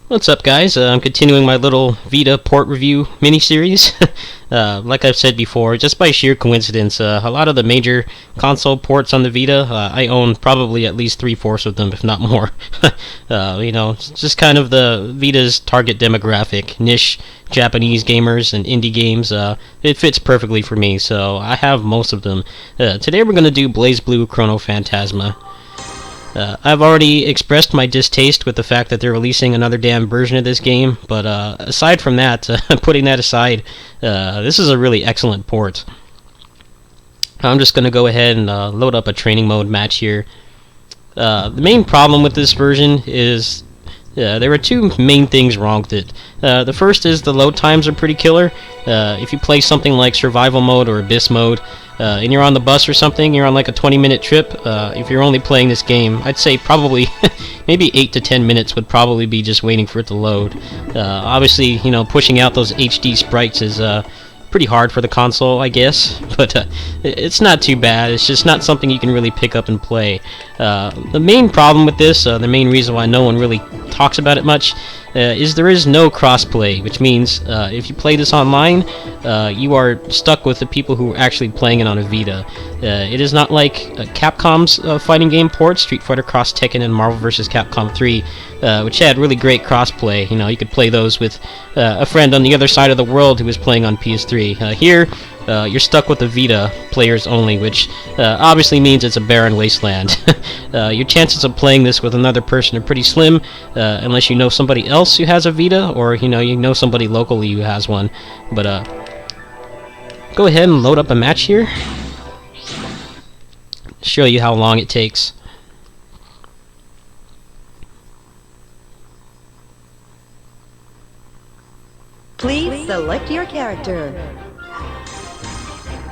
What's up, guys? I'm continuing my little Vita port review mini-series. Like I've said before, just by sheer coincidence, a lot of the major console ports on the Vita, I own probably at least 3/4 of them, if not more. It's just kind of the Vita's target demographic, niche Japanese gamers and indie games. It fits perfectly for me, so I have most of them. Today we're going to do Blazblue Chronophantasma. I've already expressed my distaste with the fact that they're releasing another damn version of this game, but aside from that, putting that aside, this is a really excellent port. I'm just going to go ahead and load up a training mode match here. The main problem with this version is there are two main things wrong with it. The first is the load times are pretty killer. If you play something like survival mode or abyss mode, and you're on the bus or something, you're on like a 20-minute trip, if you're only playing this game, I'd say probably maybe 8 to 10 minutes would probably be just waiting for it to load. Obviously, pushing out those HD sprites is pretty hard for the console, I guess, but it's not too bad. It's just not something you can really pick up and play. The main problem with this, the main reason why no one really talks about it much, is there is no crossplay, which means if you play this online, you are stuck with the people who are actually playing it on a Vita. It is not like Capcom's fighting game ports, Street Fighter Cross Tekken and Marvel vs. Capcom 3, which had really great crossplay. You could play those with a friend on the other side of the world who was playing on PS3. Here, you're stuck with the Vita players only, which obviously means it's a barren wasteland. Your chances of playing this with another person are pretty slim, unless you know somebody else who has a Vita, or you know somebody locally who has one. But go ahead and load up a match here. Show you how long it takes. Please select your character.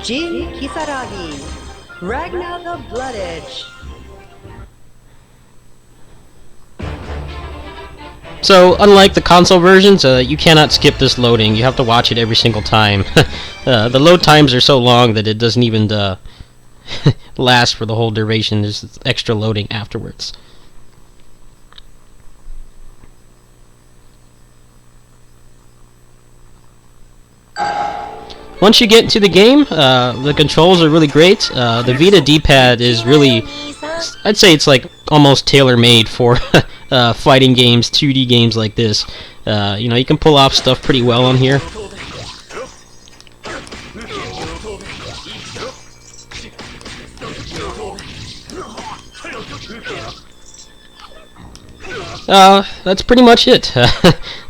Jin Kisaragi, Ragnar the Blood Edge. So, unlike the console versions, you cannot skip this loading. You have to watch it every single time. The load times are so long that it doesn't even last for the whole duration. There's extra loading afterwards. Once you get into the game, the controls are really great. The Vita D-pad is really, I'd say it's like almost tailor-made for fighting games, 2D games like this. You can pull off stuff pretty well on here. That's pretty much it.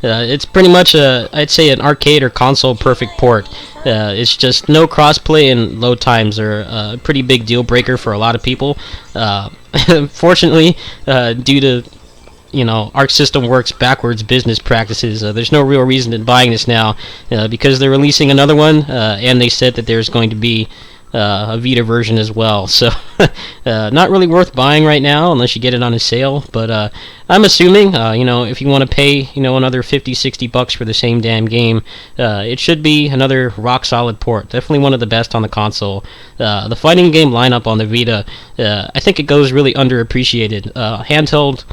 It's pretty much I'd say an arcade or console perfect port. It's just no crossplay, and load times are a pretty big deal breaker for a lot of people. Fortunately, due to Arc System Works backwards business practices, there's no real reason in buying this now, because they're releasing another one, and they said that there's going to be a Vita version as well, so not really worth buying right now unless you get it on a sale. But I'm assuming if you want to pay another $50-$60 for the same damn game, it should be another rock solid port. Definitely one of the best on the console. The fighting game lineup on the Vita, I think it goes really underappreciated. Handheld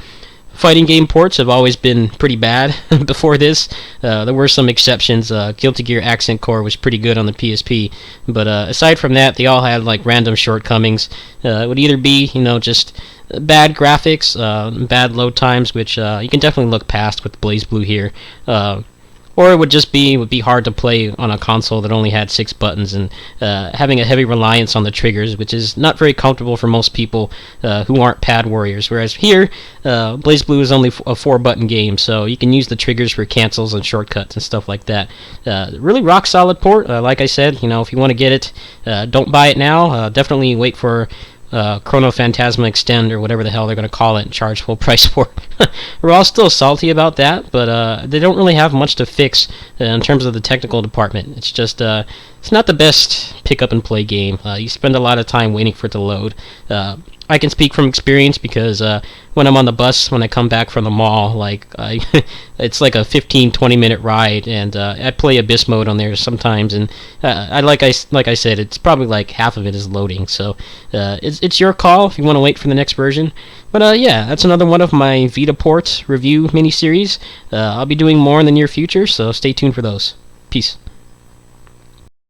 fighting game ports have always been pretty bad before this. There were some exceptions. Guilty Gear Accent Core was pretty good on the PSP, but aside from that, they all had like random shortcomings. It would either be just bad graphics, bad load times, which you can definitely look past with Blazblue here, or it would just be hard to play on a console that only had 6 buttons, and having a heavy reliance on the triggers, which is not very comfortable for most people who aren't pad warriors. Whereas here, Blazblue is only a 4-button game, so you can use the triggers for cancels and shortcuts and stuff like that. Really rock solid port. Like I said, if you want to get it, don't buy it now. Definitely wait for Chronophantasma Extend, or whatever the hell they're going to call it, and charge full price for it. We're all still salty about that, but they don't really have much to fix in terms of the technical department. It's just it's not the best pick up and play game. You spend a lot of time waiting for it to load. I can speak from experience because when I'm on the bus, when I come back from the mall, it's like a 15-20 minute ride, and I play Abyss mode on there sometimes, and like I said, it's probably like half of it is loading. So it's your call if you want to wait for the next version. But yeah, that's another one of my Vita ports review miniseries. I'll be doing more in the near future, so stay tuned for those. Peace.